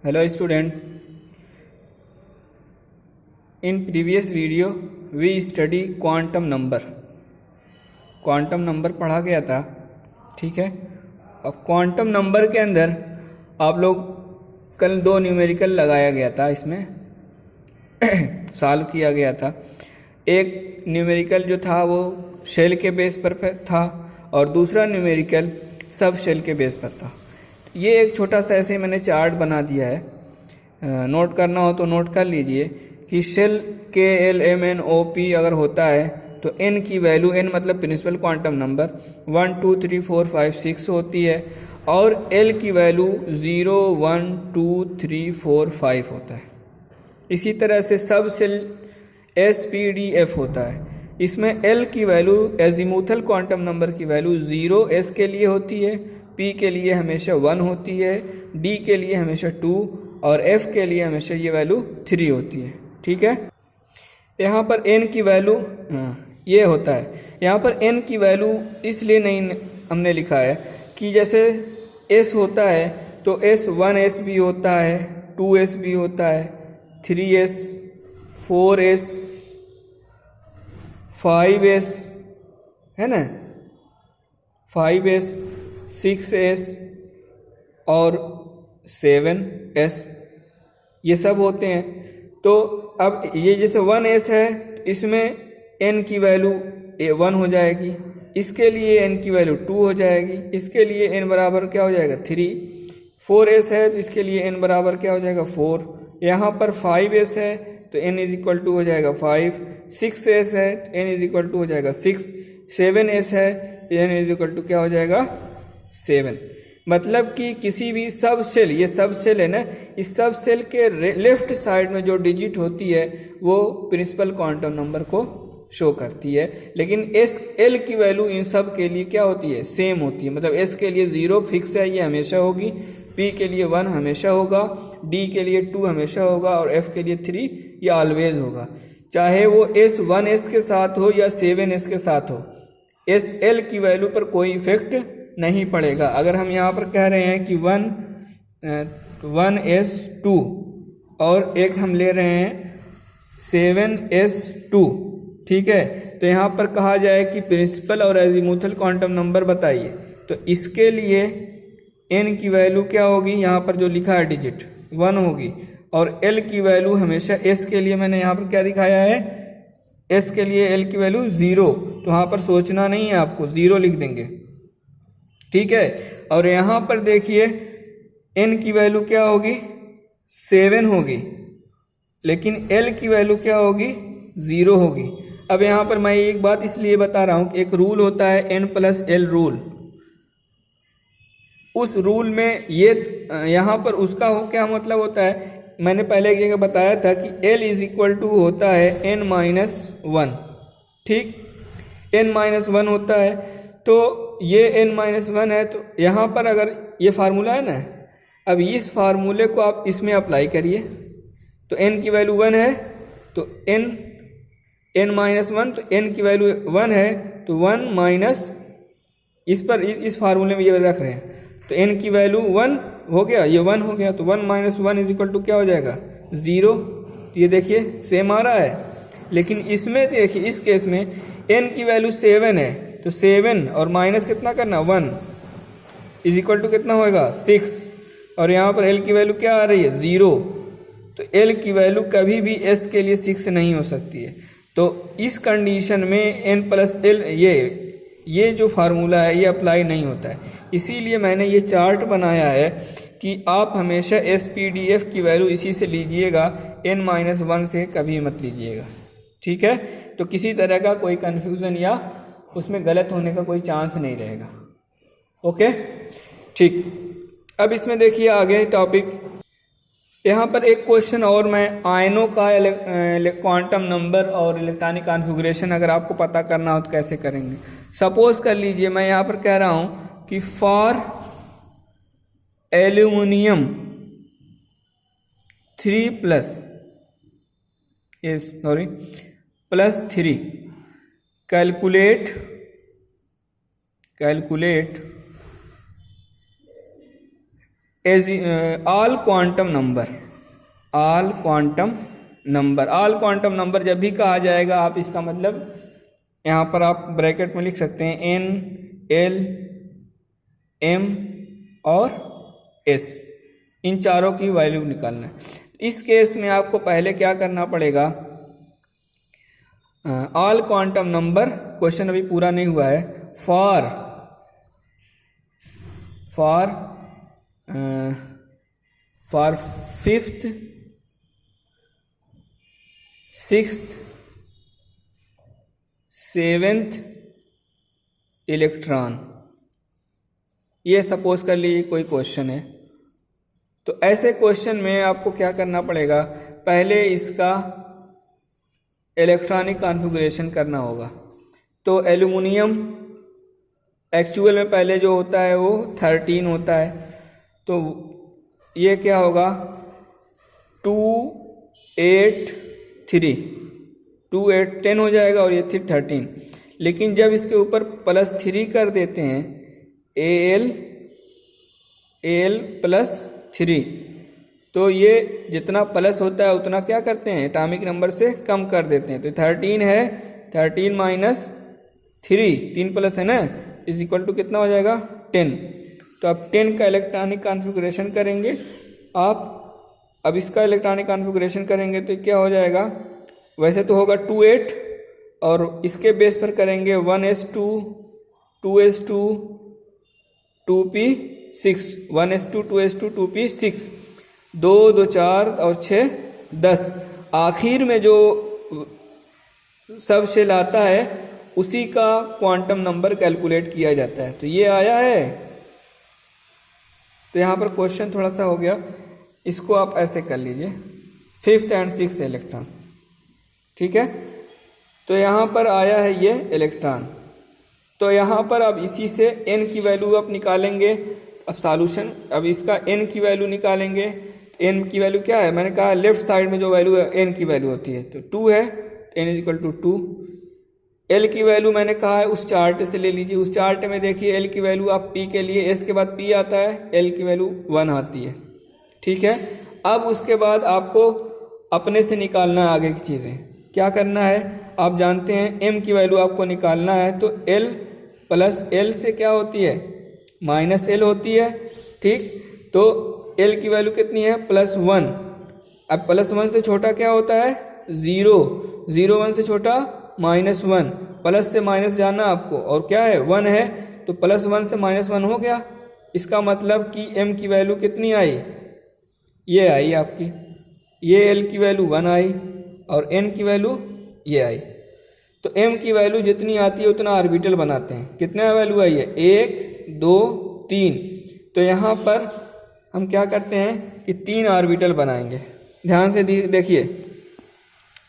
Hello student, in previous video we study quantum number. Quantum number पढ़ा गया था, ठीक है। अब क्वांटम नंबर के अंदर आप लोग कल दो न्यूमेरिकल लगाया गया था, इसमें सॉल्व किया गया था। एक न्यूमेरिकल जो था वो शेल के बेस पर था और दूसरा न्यूमेरिकल सब शेल के बेस पर था। ये एक छोटा सा ऐसे मैंने चार्ट बना दिया है, नोट करना हो तो नोट कर लीजिए कि शेल के L M N O P अगर होता है तो n की वैल्यू, n मतलब प्रिंसिपल क्वांटम नंबर 1 2 3 4 5 6 होती है और l की वैल्यू 0 1 2 3 4 5 होता है। इसी तरह से सब shell S P D F होता है, इसमें l की वैल्यू एजीमुथल क्वांटम नंबर की वैल्यू 0 s के लिए होती है, p के लिए हमेशा 1 होती है, d के लिए हमेशा 2 और f के लिए हमेशा ये वैल्यू 3 होती है, ठीक है। यहाँ पर n की वैल्यू ये होता है, यहाँ पर n की वैल्यू इसलिए नहीं हमने लिखा है कि जैसे s होता है तो s 1s भी होता है, 2s भी होता है, 3s 4s 5s है ना, 5s 6s और 7s ये सब होते हैं। तो अब ये जैसे 1s है तो इसमें n की वैल्यू 1 हो जाएगी, इसके लिए n की वैल्यू 2 हो जाएगी, इसके लिए n बराबर क्या हो जाएगा 3। 4s है तो इसके लिए n बराबर क्या हो जाएगा 4। यहाँ पर 5s है तो n इज इक्वल टू हो जाएगा 5। 6s है तो n इज इक्वल टू हो जाएगा 6। 7s है तो n इज इक्वल टू क्या हो जाएगा 7। मतलब कि किसी भी सब सेल, ये सब सेल है ना, इस सब सेल के लेफ्ट साइड में जो डिजिट होती है वो प्रिंसिपल क्वांटम नंबर को शो करती है। लेकिन एस एल की वैल्यू इन सब के लिए क्या होती है, सेम होती है। मतलब एस के लिए 0 फिक्स है, ये हमेशा होगी, पी के लिए 1 हमेशा होगा, डी के लिए 2 हमेशा होगा और एफ के लिए 3 ये ऑलवेज होगा, चाहे वो एस 1s के साथ हो या 7s के साथ हो। एस एल की वैल्यू पर कोई इफेक्ट नहीं पड़ेगा। अगर हम यहाँ पर कह रहे हैं कि 1s2 और एक हम ले रहे हैं 7s2, ठीक है, तो यहाँ पर कहा जाए कि प्रिंसिपल और एजीमुथल क्वांटम नंबर बताइए, तो इसके लिए n की वैल्यू क्या होगी, यहाँ पर जो लिखा है डिजिट 1 होगी और l की वैल्यू हमेशा s के लिए मैंने यहाँ पर क्या दिखाया है, s के लिए l की वैल्यू 0, तो यहाँ पर सोचना नहीं है आपको, 0 लिख देंगे, ठीक है। और यहाँ पर देखिए n की वैल्यू क्या होगी 7 होगी, लेकिन l की वैल्यू क्या होगी 0 होगी। अब यहाँ पर मैं एक बात इसलिए बता रहा हूँ कि एक रूल होता है n+l रूल, उस रूल में ये यहाँ पर उसका क्या मतलब होता है, मैंने पहले ये बताया था कि l इज इक्वल टू होता है n-1, ठीक, n-1 होता है। तो ये n-1 है तो यहाँ पर अगर ये फार्मूला है ना, अब इस फार्मूले को आप इसमें अप्लाई करिए, तो n की वैल्यू 1 है तो n-1, तो n की वैल्यू 1 है तो 1 माइनस इस पर इस फार्मूले में ये रख रहे हैं, तो n की वैल्यू 1 हो गया, ये 1 हो गया, तो 1 माइनस 1 इज इक्वल टू क्या हो जाएगा 0। तो ये देखिए सेम आ रहा है। लेकिन इसमें देखिए इस केस में n की वैल्यू 7 है तो 7 और माइनस कितना करना 1 इज इक्वल टू कितना होएगा 6, और यहाँ पर l की वैल्यू क्या आ रही है 0, तो l की वैल्यू कभी भी s के लिए 6 नहीं हो सकती है। तो इस कंडीशन में n+l ये जो फार्मूला है ये अप्लाई नहीं होता है। इसीलिए मैंने ये चार्ट बनाया है कि आप हमेशा SPDF की वैल्यू इसी से लीजिएगा, n-1 से कभी मत लीजिएगा, ठीक है। तो किसी तरह का कोई कन्फ्यूज़न या उसमें गलत होने का कोई चांस नहीं रहेगा, ओके, ठीक। अब इसमें देखिए आगे टॉपिक, यहाँ पर एक क्वेश्चन और, मैं आयनों का क्वांटम नंबर और इलेक्ट्रॉनिक कॉन्फ़िगरेशन अगर आपको पता करना हो तो कैसे करेंगे। सपोज कर लीजिए मैं यहाँ पर कह रहा हूँ कि for aluminium 3+3 calculate as all quantum number, all quantum number, all quantum number जब भी कहा जाएगा आप इसका मतलब यहाँ पर आप ब्रैकेट में लिख सकते हैं एन, एल, एम और एस, इन चारों की वैल्यू निकालना है। इस केस में आपको पहले क्या करना पड़ेगा, ऑल क्वांटम नंबर, क्वेश्चन अभी पूरा नहीं हुआ है, for fifth, sixth, seventh electron, ये सपोज कर लीजिए कोई क्वेश्चन है। तो ऐसे क्वेश्चन में आपको क्या करना पड़ेगा, पहले इसका इलेक्ट्रॉनिक कॉन्फ़िगरेशन करना होगा। तो एल्युमिनियम एक्चुअल में पहले जो होता है वो 13 होता है, तो ये क्या होगा 2 8 3, 2 8 10 हो जाएगा और ये 13। लेकिन जब इसके ऊपर +3 कर देते हैं, Al +3, तो ये जितना प्लस होता है उतना क्या करते हैं, एटॉमिक नंबर से कम कर देते हैं। तो 13 है, 13 माइनस 3, 3 प्लस है ना, इज इक्वल टू कितना हो जाएगा 10। तो अब 10 का इलेक्ट्रॉनिक कॉन्फ़िगरेशन करेंगे आप। अब इसका इलेक्ट्रॉनिक कॉन्फ़िगरेशन करेंगे तो क्या हो जाएगा, वैसे तो होगा 2 8 और इसके बेस पर करेंगे 1s2 2s2 2p6, 1s2 2s2 2p6, 2 2 4 और 6 10। आखिर में जो सब शेल आता है उसी का क्वांटम नंबर कैलकुलेट किया जाता है। तो ये आया है। तो यहाँ पर क्वेश्चन थोड़ा सा हो गया, इसको आप ऐसे कर लीजिए, 5th एंड 6th इलेक्ट्रॉन, ठीक है। तो यहाँ पर आया है ये इलेक्ट्रॉन। तो यहाँ पर अब इसी से n की वैल्यू आप निकालेंगे। अब सॉल्यूशन, अब इसका n की वैल्यू निकालेंगे। n की वैल्यू क्या है, मैंने कहा लेफ्ट साइड में जो वैल्यू है n की वैल्यू होती है, तो 2 है, n is equal to 2। l की वैल्यू मैंने कहा है उस चार्ट से ले लीजिए, उस चार्ट में देखिए l की वैल्यू आप p के लिए, s के बाद p आता है, l की वैल्यू 1 आती है, ठीक है। अब उसके बाद आपको अपने से निकालना है आगे की चीज़ें। क्या करना है, आप जानते हैं m की वैल्यू आपको निकालना है, तो l प्लस l से क्या होती है, माइनस l होती है, ठीक। तो l की वैल्यू कितनी है, +1। अब +1 से छोटा क्या होता है, 0, 0 1 से छोटा -1, प्लस से माइनस जाना आपको, और क्या है 1 है, तो +1 से -1 हो गया। इसका मतलब कि m की वैल्यू कितनी आई, ये आई आपकी, ये l की वैल्यू 1 आई और n की वैल्यू ये आई। तो m की वैल्यू जितनी आती है उतना ऑर्बिटल बनाते हैं। कितना वैल्यू आई है, 1 2 3। तो यहाँ पर हम क्या करते हैं कि 3 ऑर्बिटल बनाएंगे। ध्यान से देखिए,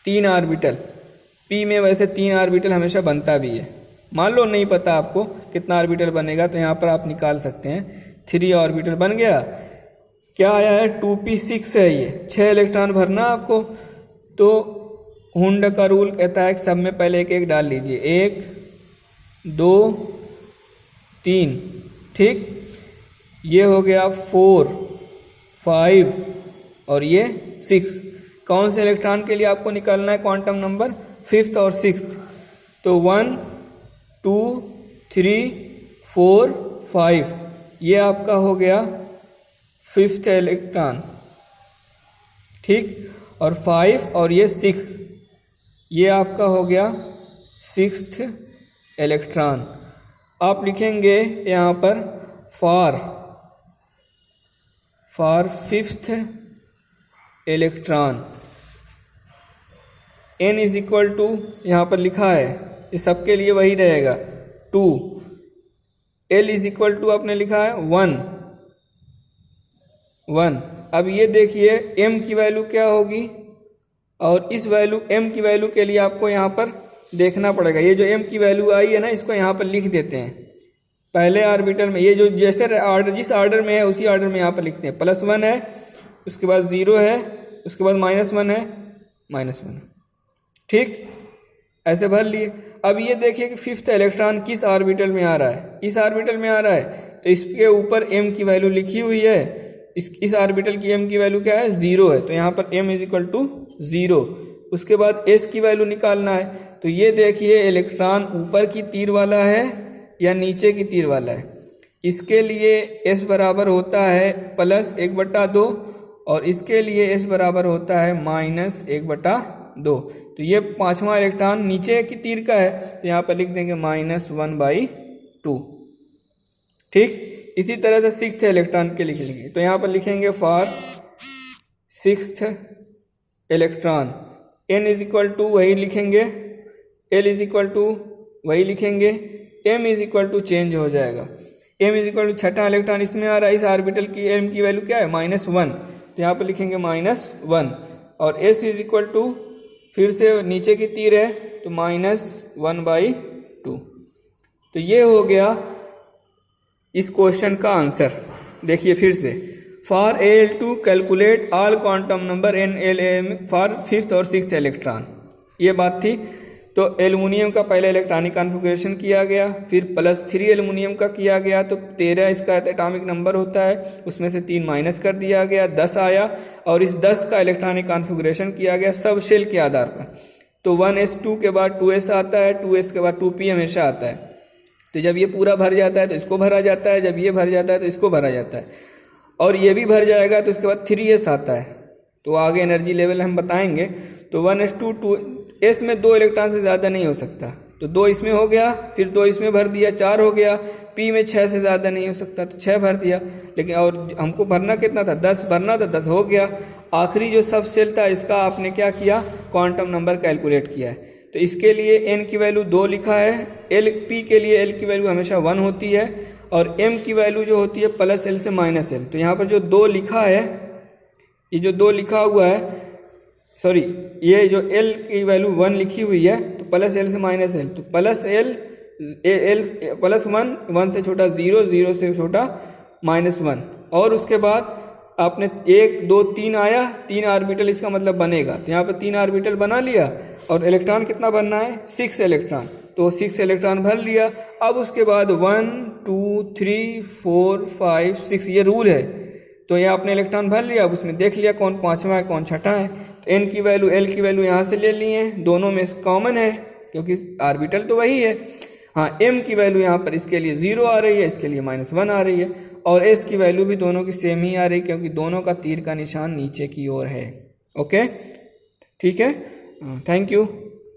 3 ऑर्बिटल, p में वैसे 3 ऑर्बिटल हमेशा बनता भी है। मान लो नहीं पता आपको कितना ऑर्बिटल बनेगा, तो यहाँ पर आप निकाल सकते हैं। 3 ऑर्बिटल बन गया, क्या आया है 2p6 है, ये 6 इलेक्ट्रॉन भरना आपको। तो हुंड का रूल कहता है कि सब में पहले एक एक डाल लीजिए, 1 2 3, ठीक। ये हो गया 4 5 और ये 6। कौन से इलेक्ट्रॉन के लिए आपको निकालना है क्वांटम नंबर, 5th और 6th। तो 1 2 3 4 5, ये आपका हो गया 5th इलेक्ट्रॉन, ठीक। और 5 और ये 6, ये आपका हो गया 6th इलेक्ट्रॉन। आप लिखेंगे यहाँ पर for 5th electron, n is equal to, यहाँ पर लिखा है, ये सबके लिए वही रहेगा 2। l इज इक्वल टू आपने लिखा है 1। अब ये देखिए m की वैल्यू क्या होगी, और इस वैल्यू m की वैल्यू के लिए आपको यहाँ पर देखना पड़ेगा। ये जो m की वैल्यू आई है ना, इसको यहाँ पर लिख देते हैं पहले ऑर्बिटल में। ये जो जैसे ऑर्डर, जिस ऑर्डर में है उसी ऑर्डर में यहाँ पर लिखते हैं। +1 है, उसके बाद 0 है, उसके बाद -1 है, -1 है, ठीक। ऐसे भर लिए। अब ये देखिए कि 5th इलेक्ट्रॉन किस ऑर्बिटल में आ रहा है, इस ऑर्बिटल में आ रहा है, तो इसके ऊपर m की वैल्यू लिखी हुई है, इस ऑर्बिटल की m की वैल्यू क्या है, 0 है, तो यहाँ पर m इज इक्वल टू 0। उसके बाद s की वैल्यू निकालना है, तो ये देखिए इलेक्ट्रॉन ऊपर की तीर वाला है या नीचे की तीर वाला है। इसके लिए s बराबर होता है +1/2 और इसके लिए s बराबर होता है -1/2। तो ये 5वां इलेक्ट्रॉन नीचे की तीर का है, तो यहाँ पर लिख देंगे -1/2। ठीक, इसी तरह से 6th इलेक्ट्रॉन के लिख लेंगे, तो यहाँ पर लिखेंगे for 6th electron n is equal to वही लिखेंगे, l इज इक्वल टू वही लिखेंगे, m is equal to change हो जाएगा। m इज इक्वल टू 6वां इलेक्ट्रॉन इसमें आ रहा है, इस ऑर्बिटल की m की वैल्यू क्या है, -1, तो यहाँ पर लिखेंगे -1 और s इज इक्वल टू फिर से नीचे की तीर है तो -1/2। तो ये हो गया इस क्वेश्चन का आंसर। देखिए फिर से, for Al2 calculate all quantum number NLM for 5th और 6th इलेक्ट्रॉन, ये बात थी। तो एल्युमिनियम का पहले इलेक्ट्रॉनिक कॉन्फ़िगरेशन किया गया, फिर +3 एल्युमिनियम का किया गया, तो 13 इसका एटॉमिक नंबर होता है, उसमें से 3 माइनस कर दिया गया, 10 आया और इस 10 का इलेक्ट्रॉनिक कॉन्फ़िगरेशन किया गया सब शेल के आधार पर। तो 1s2 के बाद 2s आता है, 2s के बाद 2p हमेशा आता है। तो जब ये पूरा भर जाता है तो इसको भरा जाता है, जब ये भर जाता है तो इसको भरा जाता है, और ये भी भर जाएगा तो इसके बाद 3s आता है। तो आगे एनर्जी लेवल हम बताएंगे। तो 1s2 2s में 2 इलेक्ट्रॉन से ज़्यादा नहीं हो सकता, तो 2 इसमें हो गया, फिर 2 इसमें भर दिया, 4 हो गया। p में 6 से ज़्यादा नहीं हो सकता, तो 6 भर दिया, लेकिन और हमको भरना कितना था, 10 भरना था, 10 हो गया। आखिरी जो सब सेल था इसका आपने क्या किया, क्वांटम नंबर कैलकुलेट किया है। तो इसके लिए n की वैल्यू 2 लिखा है, p के लिए l की वैल्यू हमेशा 1 होती है और m की वैल्यू जो होती है +l से -l। तो यहाँ पर जो 2 लिखा है, ये जो 2 लिखा हुआ है, सॉरी ये जो l की वैल्यू 1 लिखी हुई है, तो +l से -l, तो +l +1 1 से छोटा 0, 0 से छोटा -1, और उसके बाद आपने 1 2 3 आया, 3 ऑर्बिटल इसका मतलब बनेगा, तो यहाँ पर 3 ऑर्बिटल बना लिया और इलेक्ट्रॉन कितना बनना है, 6 इलेक्ट्रॉन, तो 6 इलेक्ट्रॉन भर लिया। अब उसके बाद 1 2 3 4 5 6 ये रूल है, तो ये आपने इलेक्ट्रॉन भर लिया। अब उसमें देख लिया कौन 5वां है कौन 6वां है, तो n की वैल्यू l की वैल्यू यहाँ से ले लिए, दोनों में कॉमन है क्योंकि ऑर्बिटल तो वही है। हाँ, m की वैल्यू यहाँ पर इसके लिए 0 आ रही है, इसके लिए -1 आ रही है, और s की वैल्यू भी दोनों की सेम ही आ रही है क्योंकि दोनों का तीर का निशान नीचे की ओर है। ओके, ठीक है, थैंक यू।